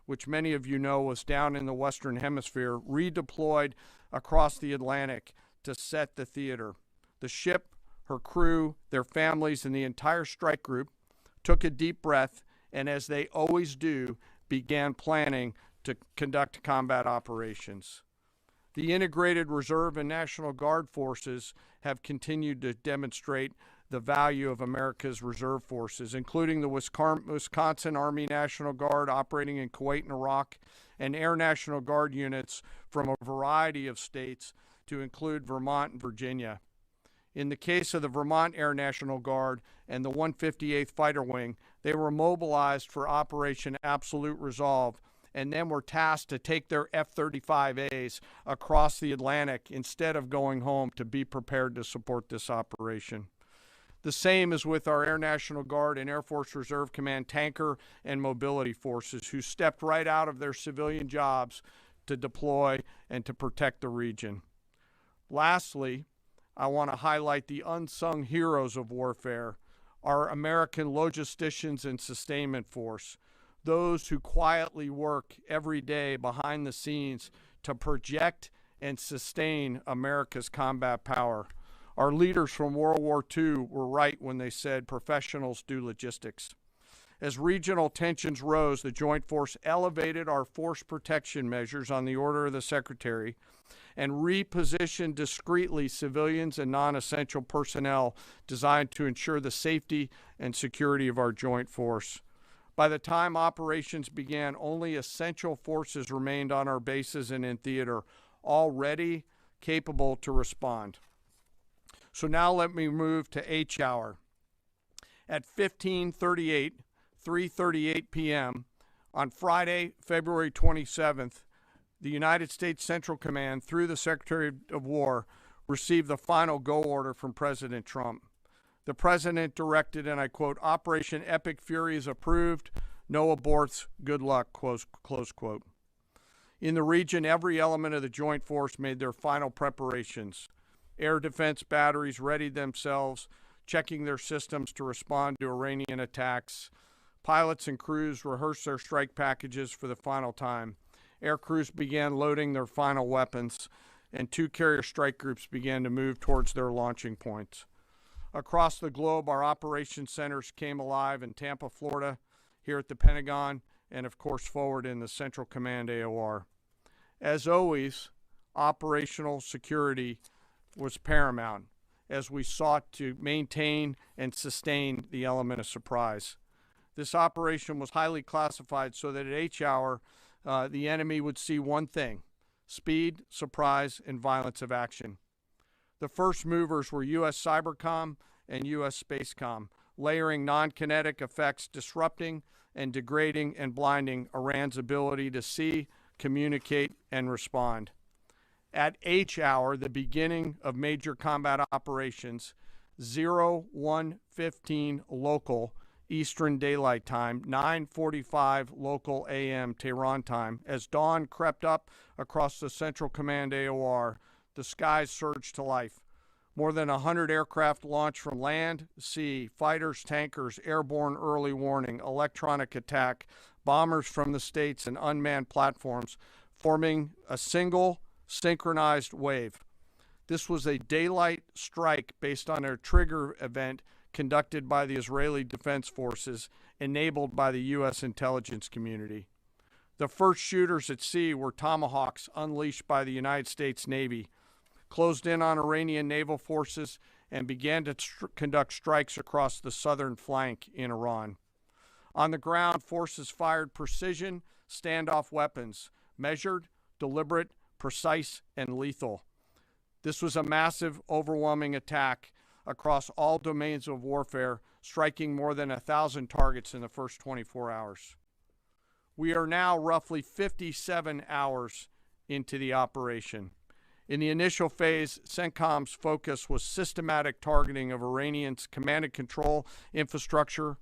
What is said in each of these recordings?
which many of you know was down in the Western Hemisphere, redeployed across the Atlantic to set the theater. The ship, her crew, their families, and the entire strike group took a deep breath and, as they always do, began planning to conduct combat operations. The integrated Reserve and National Guard forces have continued to demonstrate the value of America's reserve forces, including the Wisconsin Army National Guard operating in Kuwait and Iraq, and Air National Guard units from a variety of states to include Vermont and Virginia. In the case of the Vermont Air National Guard and the 158th Fighter Wing, they were mobilized for Operation Absolute Resolve and then were tasked to take their F-35As across the Atlantic instead of going home to be prepared to support this operation. The same is with our Air National Guard and Air Force Reserve Command tanker and mobility forces, who stepped right out of their civilian jobs to deploy and to protect the region. Lastly, I want to highlight the unsung heroes of warfare, our American logisticians and sustainment force, those who quietly work every day behind the scenes to project and sustain America's combat power. Our leaders from World War II were right when they said professionals do logistics. As regional tensions rose, the Joint Force elevated our force protection measures on the order of the Secretary and repositioned discreetly civilians and non-essential personnel designed to ensure the safety and security of our Joint Force. By the time operations began, only essential forces remained on our bases and in theater, all ready, capable to respond. So now let me move to H hour. At 3:38 p.m. on Friday, February 27th, the United States Central Command, through the Secretary of War, received the final go order from President Trump. The President directed, and I quote, "Operation Epic Fury is approved. No aborts. Good luck," close quote. In the region, every element of the Joint Force made their final preparations. Air defense batteries readied themselves, checking their systems to respond to Iranian attacks. Pilots and crews rehearsed their strike packages for the final time. Air crews began loading their final weapons, and two carrier strike groups began to move towards their launching points. Across the globe, our operations centers came alive in Tampa, Florida, here at the Pentagon, and of course forward in the Central Command AOR. As always, operational security was paramount as we sought to maintain and sustain the element of surprise. This operation was highly classified so that at H hour, the enemy would see one thing: speed, surprise, and violence of action. The first movers were U.S. Cybercom and U.S. Spacecom, layering non-kinetic effects, disrupting and degrading and blinding Iran's ability to see, communicate, and respond. At H hour, the beginning of major combat operations, 01:15 local Eastern Daylight Time, 9:45 local AM Tehran time, as dawn crept up across the Central Command AOR, the skies surged to life. More than 100 aircraft launched from land, sea, fighters, tankers, airborne early warning, electronic attack, bombers from the states, and unmanned platforms, forming a single synchronized wave. This was a daylight strike based on a trigger event conducted by the Israeli Defense Forces, enabled by the U.S. intelligence community. The first shooters at sea were Tomahawks unleashed by the United States Navy, closed in on Iranian naval forces, and began to conduct strikes across the southern flank in Iran. On the ground, forces fired precision standoff weapons, measured, deliberate, precise, and lethal. This was a massive, overwhelming attack across all domains of warfare, striking more than 1,000 targets in the first 24 hours. We are now roughly 57 hours into the operation. In the initial phase, CENTCOM's focus was systematic targeting of Iranians' command and control infrastructure,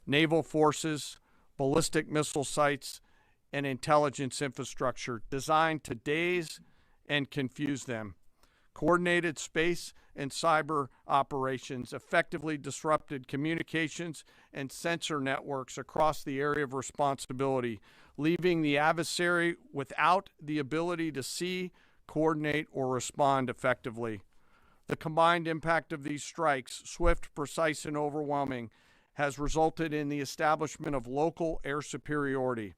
naval forces, ballistic missile sites, and intelligence infrastructure designed to daze and confuse them. Coordinated space and cyber operations effectively disrupted communications and sensor networks across the area of responsibility, leaving the adversary without the ability to see, coordinate, or respond effectively. The combined impact of these strikes, swift, precise, and overwhelming, has resulted in the establishment of local air superiority.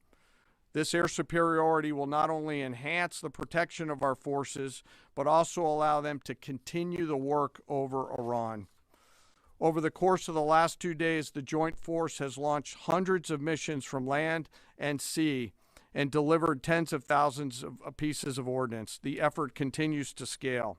This air superiority will not only enhance the protection of our forces, but also allow them to continue the work over Iran. Over the course of the last 2 days, the Joint Force has launched hundreds of missions from land and sea and delivered tens of thousands of pieces of ordnance. The effort continues to scale.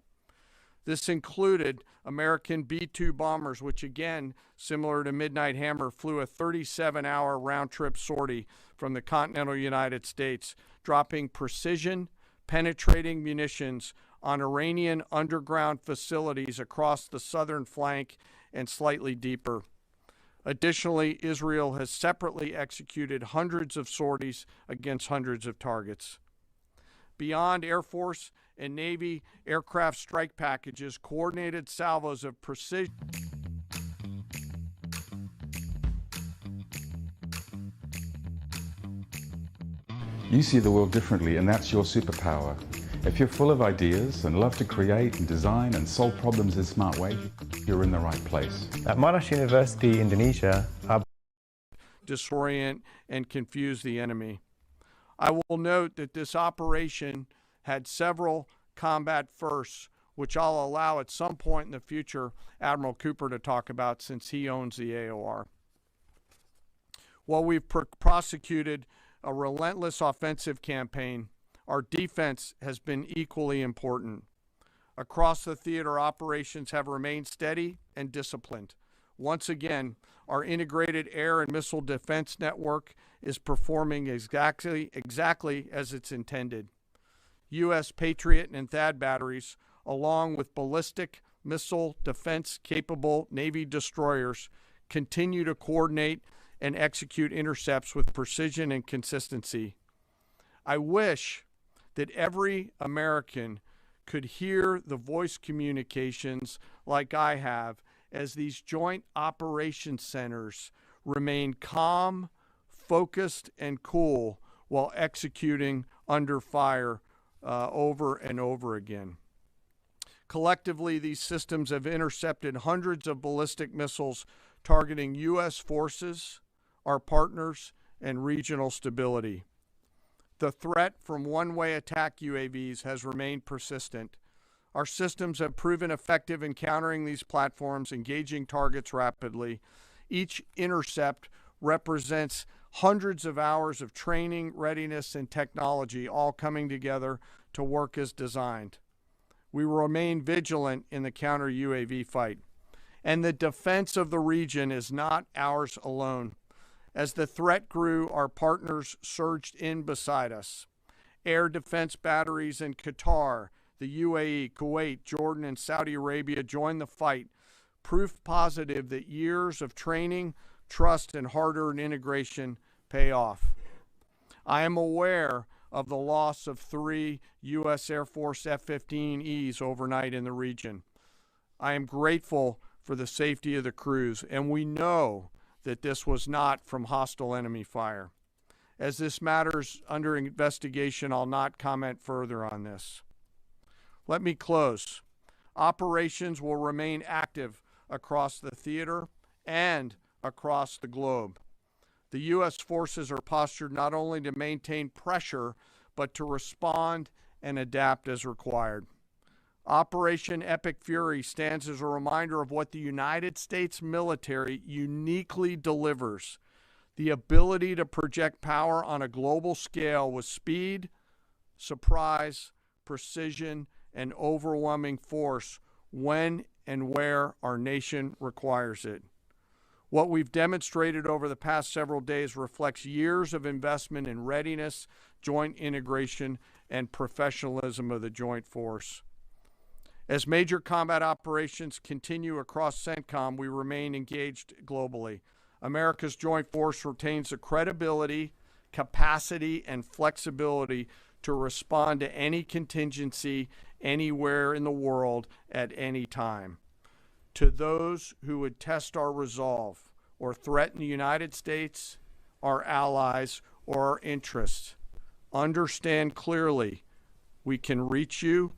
This included American B-2 bombers, which again, similar to Midnight Hammer, flew a 37-hour round-trip sortie from the continental United States, dropping precision, penetrating munitions on Iranian underground facilities across the southern flank and slightly deeper. Additionally, Israel has separately executed hundreds of sorties against hundreds of targets. Beyond Air Force and Navy aircraft strike packages, coordinated salvos of precision. You see the world differently, and that's your superpower. If you're full of ideas and love to create and design and solve problems in a smart way, you're in the right place. At Monash University, Indonesia, disorient and confuse the enemy. I will note that this operation had several combat firsts, which I'll allow at some point in the future Admiral Cooper to talk about since he owns the AOR. While we've prosecuted a relentless offensive campaign, our defense has been equally important. Across the theater, operations have remained steady and disciplined. Once again, our integrated air and missile defense network is performing exactly as it's intended. U.S. Patriot and THAAD batteries, along with ballistic missile defense-capable Navy destroyers, continue to coordinate and execute intercepts with precision and consistency. I wish that every American could hear the voice communications like I have as these joint operations centers remain calm, focused, and cool while executing under fire over and over again. Collectively, these systems have intercepted hundreds of ballistic missiles targeting U.S. forces, our partners, and regional stability. The threat from one-way attack UAVs has remained persistent. Our systems have proven effective in countering these platforms, engaging targets rapidly. Each intercept represents hundreds of hours of training, readiness, and technology all coming together to work as designed. We will remain vigilant in the counter UAV fight. And the defense of the region is not ours alone. As the threat grew, our partners surged in beside us. Air defense batteries in Qatar, the UAE, Kuwait, Jordan, and Saudi Arabia joined the fight, proof positive that years of training, trust, and hard-earned integration pay off. I am aware of the loss of 3 U.S. Air Force F-15Es overnight in the region. I am grateful for the safety of the crews, and we know that this was not from hostile enemy fire. As this matters under investigation, I'll not comment further on this. Let me close. Operations will remain active across the theater and across the globe. The U.S. forces are postured not only to maintain pressure, but to respond and adapt as required. Operation Epic Fury stands as a reminder of what the United States military uniquely delivers: the ability to project power on a global scale with speed, surprise, precision, and overwhelming force when and where our nation requires it. What we've demonstrated over the past several days reflects years of investment in readiness, joint integration, and professionalism of the Joint Force. As major combat operations continue across CENTCOM, we remain engaged globally. America's Joint Force retains the credibility, capacity, and flexibility to respond to any contingency anywhere in the world at any time. To those who would test our resolve or threaten the United States, our allies, or our interests. Understand clearly, we can reach you,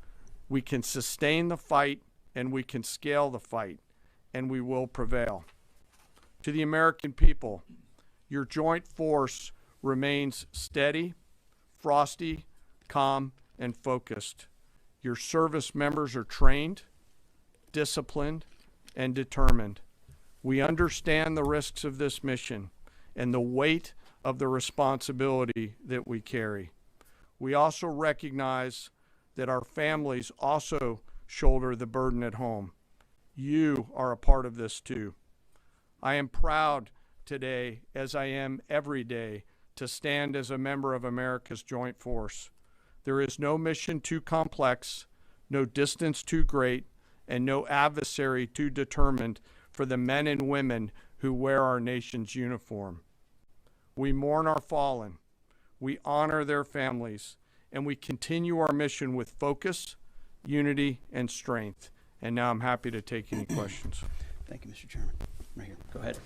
we can sustain the fight, and we can scale the fight, and we will prevail. To the American people, your joint force remains steady, frosty, calm, and focused. Your service members are trained, disciplined, and determined. We understand the risks of this mission and the weight of the responsibility that we carry. We also recognize that our families also shoulder the burden at home. You are a part of this too. I am proud today, as I am every day, to stand as a member of America's Joint Force. There is no mission too complex, no distance too great, and no adversary too determined for the men and women who wear our nation's uniform. We mourn our fallen, we honor their families, and we continue our mission with focus, unity, and strength. And now I'm happy to take any questions. Thank you, Mr. Chairman. Right here. Go ahead.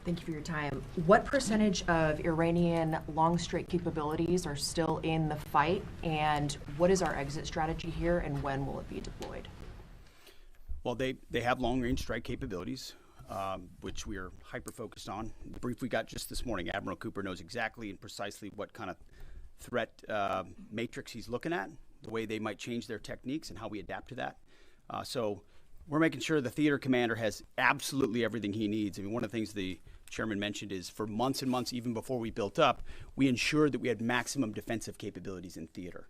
Thank you for your time. What percentage of Iranian long-strike capabilities are still in the fight, and what is our exit strategy here, and when will it be deployed? Well, they have long-range strike capabilities, which we are hyper-focused on. The brief we got just this morning, Admiral Cooper knows exactly and precisely what kind of threat matrix he's looking at, the way they might change their techniques, and how we adapt to that. So we're making sure the theater commander has absolutely everything he needs. I mean, one of the things the chairman mentioned is for months and months, even before we built up, we ensured that we had maximum defensive capabilities in theater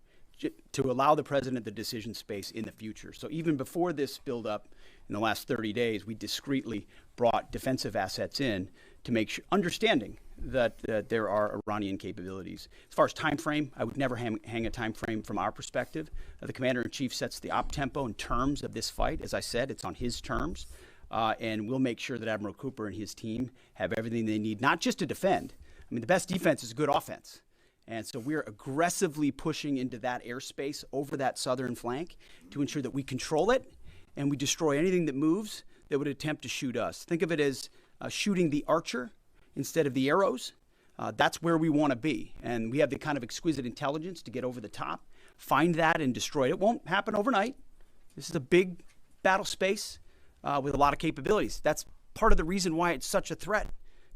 to allow the president the decision space in the future. So even before this build up in the last 30 days, we discreetly brought defensive assets in to make sure, understanding that there are Iranian capabilities. As far as time frame, I would never hang a time frame from our perspective. The commander-in-chief sets the op tempo and terms of this fight. As I said, it's on his terms. And we'll make sure that Admiral Cooper and his team have everything they need, not just to defend. I mean, the best defense is good offense. And so we're aggressively pushing into that airspace over that southern flank to ensure that we control it and we destroy anything that moves that would attempt to shoot us. Think of it as shooting the archer instead of the arrows. That's where we want to be. And we have the kind of exquisite intelligence to get over the top, find that and destroy it. It won't happen overnight. This is a big battle space with a lot of capabilities. That's part of the reason why it's such a threat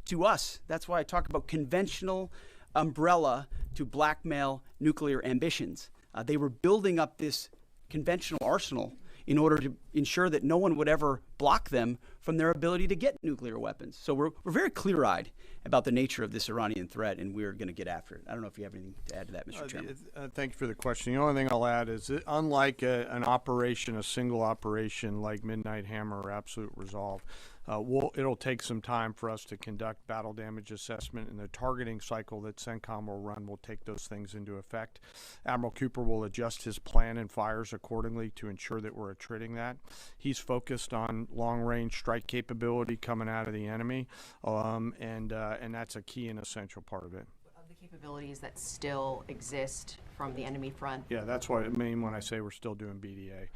to us. That's why I talk about conventional umbrella to blackmail nuclear ambitions. They were building up this conventional arsenal in order to ensure that no one would ever block them from their ability to get nuclear weapons. So we're very clear-eyed about the nature of this Iranian threat, and we're going to get after it. I don't know if you have anything to add to that, Mr. Chairman. Thank you for the question. The only thing I'll add is that unlike an operation, a single operation like Midnight Hammer or Absolute Resolve, it'll take some time for us to conduct battle damage assessment, and the targeting cycle that CENTCOM will run will take those things into effect. Admiral Cooper will adjust his plan and fires accordingly to ensure that we're attriting that. He's focused on long-range strike capability coming out of the enemy, and that's a key and essential part of it. Of the capabilities that still exist from the enemy front? Yeah, that's what I mean when I say we're still doing BDA.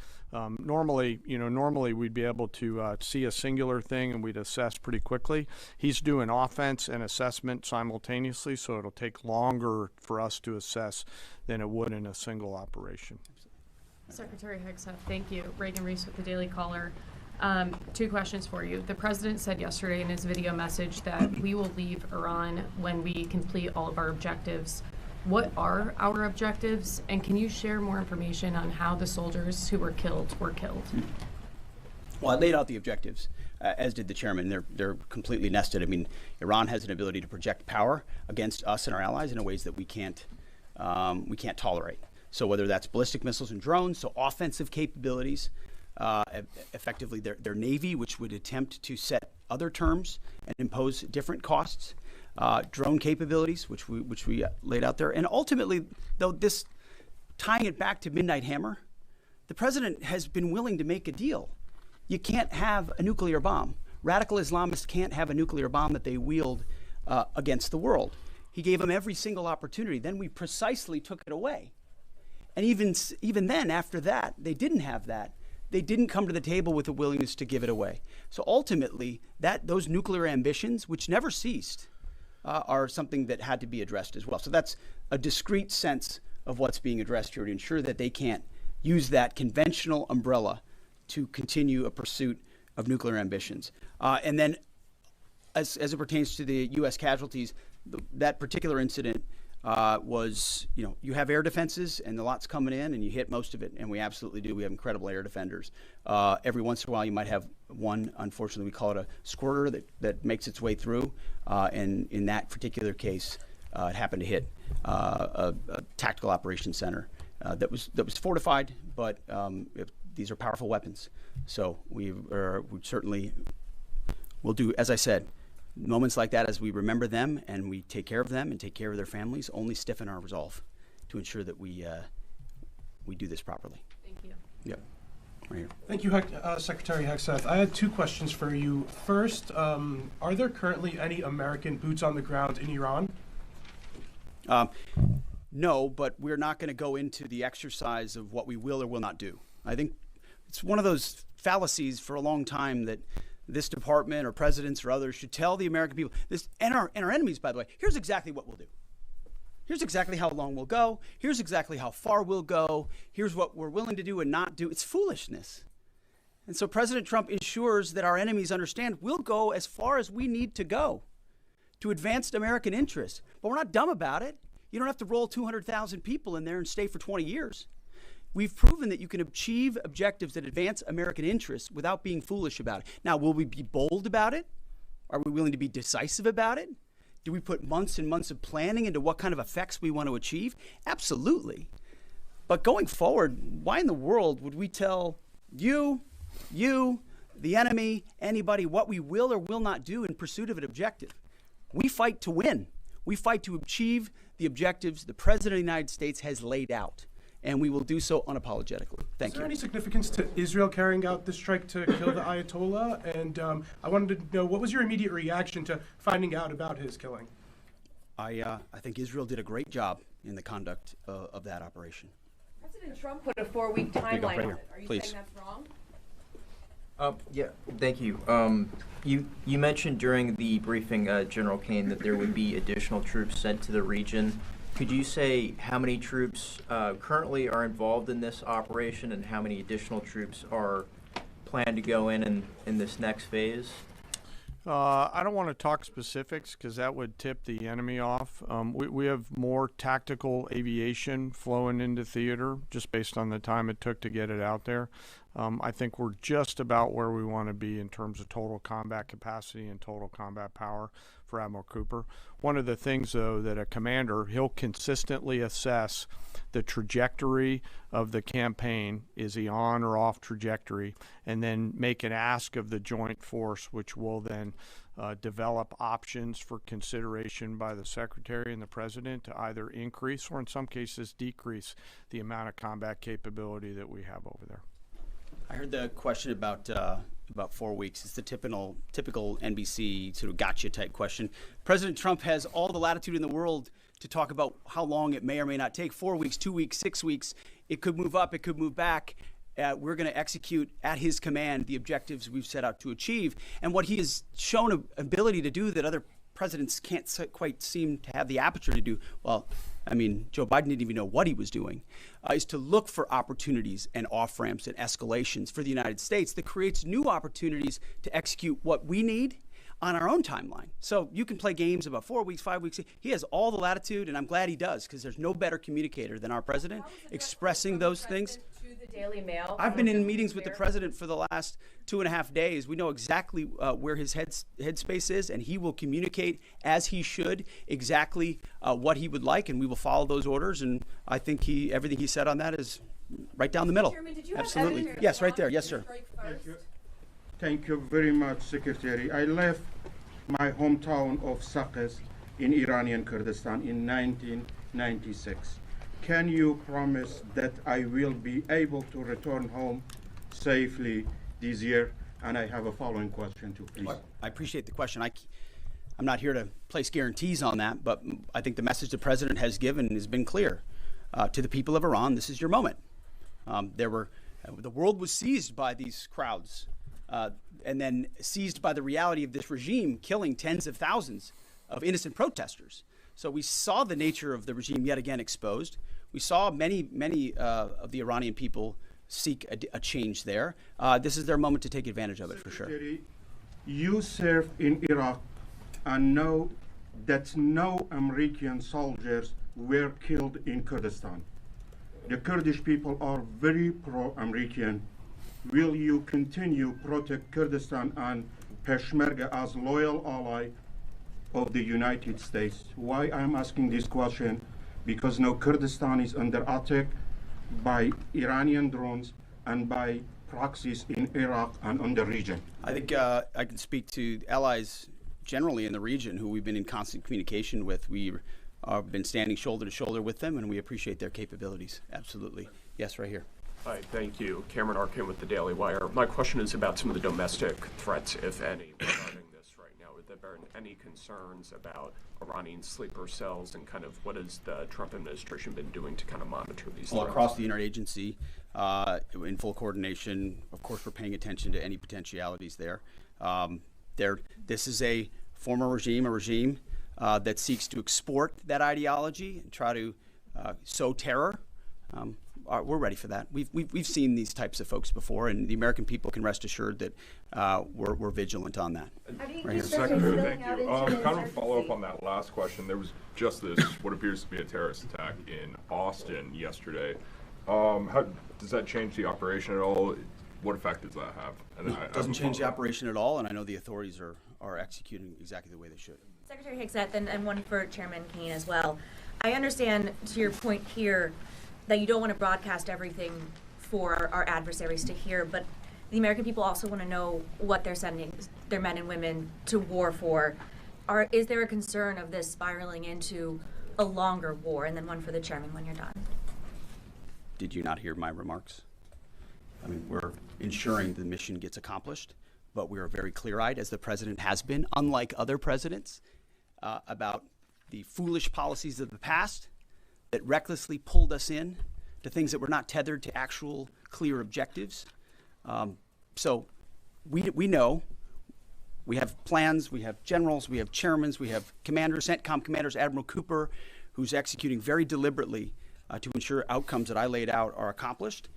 Normally we'd be able to see a singular thing and we'd assess pretty quickly. He's doing offense and assessment simultaneously, so it'll take longer for us to assess than it would in a single operation. Secretary Hegseth, thank you. Reagan Reese with the Daily Caller. Two questions for you. The president said yesterday in his video message that we will leave Iran when we complete all of our objectives. What are our objectives, and can you share more information on how the soldiers who were killed were killed? Well, I laid out the objectives, as did the chairman. They're completely nested. I mean, Iran has an ability to project power against us and our allies in ways that we can't tolerate. So whether that's ballistic missiles and drones, so offensive capabilities, effectively their Navy, which would attempt to set other terms and impose different costs, drone capabilities, which we laid out there. And ultimately, though, this tying it back to Midnight Hammer, the president has been willing to make a deal. You can't have a nuclear bomb. Radical Islamists can't have a nuclear bomb that they wield against the world. He gave them every single opportunity. Then we precisely took it away. And even then, after that, they didn't have that. They didn't come to the table with a willingness to give it away. So ultimately, those nuclear ambitions, which never ceased, are something that had to be addressed as well. So that's a discrete sense of what's being addressed here to ensure that they can't use that conventional umbrella to continue a pursuit of nuclear ambitions. And then as it pertains to the U.S. casualties, that particular incident was, you have air defenses and the lot's coming in and you hit most of it, and we absolutely do. We have incredible air defenders. Every once in a while you might have one, unfortunately we call it a squirter, that makes its way through, and in that particular case it happened to hit a tactical operations center that was fortified, but these are powerful weapons. So we certainly will do, as I said, moments like that, as we remember them and we take care of them and take care of their families, only stiffen our resolve to ensure that we do this properly. Thank you. Yep. Right here. Thank you, Secretary Hegseth. I had two questions for you. First, are there currently any American boots on the ground in Iran? No, but we're not going to go into the exercise of what we will or will not do. I think it's one of those fallacies for a long time that this department or presidents or others should tell the American people this, and our enemies, by the way, here's exactly what we'll do. Here's exactly how long we'll go. Here's exactly how far we'll go. Here's what we're willing to do and not do. It's foolishness. And so President Trump ensures that our enemies understand we'll go as far as we need to go to advance American interests. But we're not dumb about it. You don't have to roll 200,000 people in there and stay for 20 years. We've proven that you can achieve objectives that advance American interests without being foolish about it. Now, will we be bold about it? Are we willing to be decisive about it? Do we put months and months of planning into what kind of effects we want to achieve? Absolutely. But going forward, why in the world would we tell you, the enemy, anybody, what we will or will not do in pursuit of an objective? We fight to win. We fight to achieve the objectives the President of the United States has laid out, and we will do so unapologetically. Thank you. Is there any significance to Israel carrying out this strike to kill the Ayatollah? And I wanted to know, what was your immediate reaction to finding out about his killing? I think Israel did a great job in the conduct of that operation. President Trump put a 4-week timeline right on here. it. Are you Please. saying that's wrong? Yeah, thank you. You mentioned during the briefing, General Caine, that there would be additional troops sent to the region. Could you say how many troops currently are involved in this operation and how many additional troops are planned to go in this next phase? I don't want to talk specifics because that would tip the enemy off. We have more tactical aviation flowing into theater just based on the time it took to get it out there. I think we're just about where we want to be in terms of total combat capacity and total combat power for Admiral Cooper. One of the things, though, that a commander, he'll consistently assess the trajectory of the campaign. Is he on or off trajectory? And then make an ask of the joint force, which will then develop options for consideration by the Secretary and the President to either increase or in some cases decrease the amount of combat capability that we have over there. I heard the question about 4 weeks. It's the typical NBC sort of gotcha type question. President Trump has all the latitude in the world to talk about how long it may or may not take. 4 weeks, 2 weeks, 6 weeks. It could move up. It could move back. We're going to execute at his command the objectives we've set out to achieve. And what he has shown an ability to do that other presidents can't quite seem to have the aperture to do, well, I mean, Joe Biden didn't even know what he was doing, is to look for opportunities and off-ramps and escalations for the United States that creates new opportunities to execute what we need on our own timeline. So you can play games about 4 weeks, 5 weeks. He has all the latitude, and I'm glad he does, because there's no better communicator than our president expressing those things. To the Daily Mail. I've been in meetings with the president for the last 2.5 days. We know exactly where his headspace is, and he will communicate as he should exactly what he would like, and we will follow those orders. And I think everything he said on that is right down the middle. Chairman, did you Absolutely. have evidence Yes, right there. Yes, sir. Thank you very much, Secretary. I left my hometown of Sakis in Iranian Kurdistan in 1996. Can you promise that I will be able to return home safely this year? And I have a following question too, please. I appreciate the question. I'm not here to place guarantees on that, but I think the message the president has given has been clear to the people of Iran. This is your moment. The world was seized by these crowds, and then seized by the reality of this regime killing tens of thousands of innocent protesters. So we saw the nature of the regime yet again exposed. We saw many of the Iranian people seek a change there. This is their moment to take advantage of it, for sure. You served in Iraq and know that no American soldiers were killed in Kurdistan. The Kurdish people are very pro-American. Will you continue protect Kurdistan and Peshmerga as loyal ally of the United States? Why I'm asking this question? Because now Kurdistan is under attack by Iranian drones and by proxies in Iraq and on the region. I think I can speak to allies generally in the region who we've been in constant communication with. We have been standing shoulder to shoulder with them, and we appreciate their capabilities. Absolutely. Yes, right here. Hi, thank you. Cameron Arkin with the Daily Wire. My question is about some of the domestic threats, if any, regarding this right now. Have there been any concerns about Iranian sleeper cells, and kind of what has the Trump administration been doing to kind of monitor these threats? Across the interagency, in full coordination. Of course, we're paying attention to any potentialities there. This is a former regime, a regime that seeks to export that ideology and try to sow terror. We're ready for that. We've seen these types of folks before, and the American people can rest assured that we're vigilant on that. Right here. Secretary, thank you. Kind of a follow-up on that last question. There was just this, what appears to be a terrorist attack in Austin yesterday. How does that change the operation at all? What effect does that have? And it doesn't change the operation at all, and I know the authorities are executing exactly the way they should. Secretary Hegseth, and one for Chairman Caine as well. I understand, to your point here, that you don't want to broadcast everything for our adversaries to hear, but the American people also want to know what they're sending their men and women to war for. Is there a concern of this spiraling into a longer war? And then one for the chairman when you're done. Did you not hear my remarks? I mean, we're ensuring the mission gets accomplished, but we are very clear-eyed, as the president has been, unlike other presidents, about the foolish policies of the past that recklessly pulled us in to things that were not tethered to actual clear objectives. So we know, we have plans, we have generals, we have chairmen, we have commanders, CENTCOM commanders, Admiral Cooper, who's executing very deliberately to ensure outcomes that I laid out are accomplished.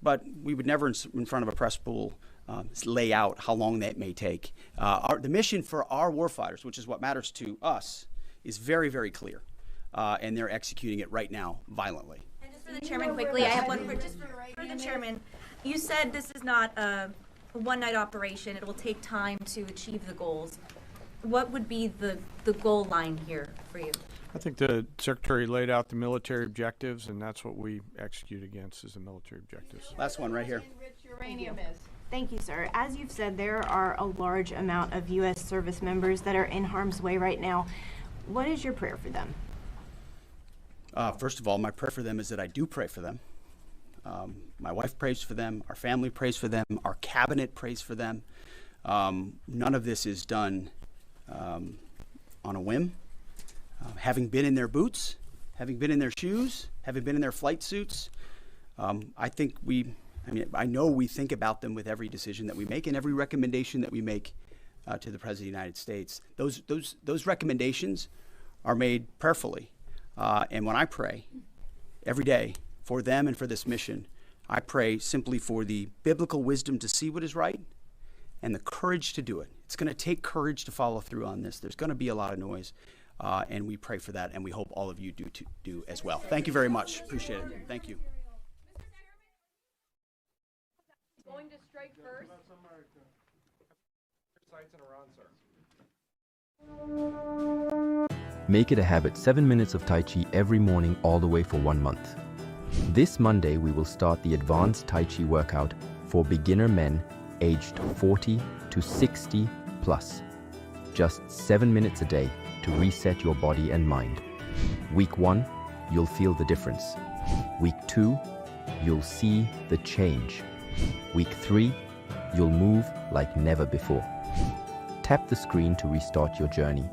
But we would never, in front of a press pool, lay out how long that may take. The mission for our warfighters, which is what matters to us, is very, very clear. And they're executing it right now violently. And just for the chairman quickly, I have one for the chairman. You said this is not a one-night operation. It will take time to achieve the goals. What would be the goal line here for you? I think the Secretary laid out the military objectives, and that's what we execute against, is the military objectives. Last one right here. Uranium is. Thank you, sir. As you've said, there are a large amount of U.S. service members that are in harm's way right now. What is your prayer for them? First of all, my prayer for them is that I do pray for them. My wife prays for them. Our family prays for them. Our cabinet prays for them. None of this is done on a whim. Having been in their boots, having been in their shoes, having been in their flight suits, I know we think about them with every decision that we make and every recommendation that we make to the President of the United States. Those recommendations are made prayerfully. And when I pray every day for them and for this mission, I pray simply for the biblical wisdom to see what is right and the courage to do it. It's going to take courage to follow through on this. There's going to be a lot of noise, and we pray for that, and we hope all of you do as well. Thank you very much. Appreciate it. Thank you. Going to strike first. Make it a habit, 7 minutes of Tai Chi every morning all the way for 1 month. This Monday, we will start the advanced Tai Chi workout for beginner men aged 40 to 60 plus. Just 7 minutes a day to reset your body and mind. Week 1, you'll feel the difference. Week 2, you'll see the change. Week 3, you'll move like never before. Tap the screen to restart your journey.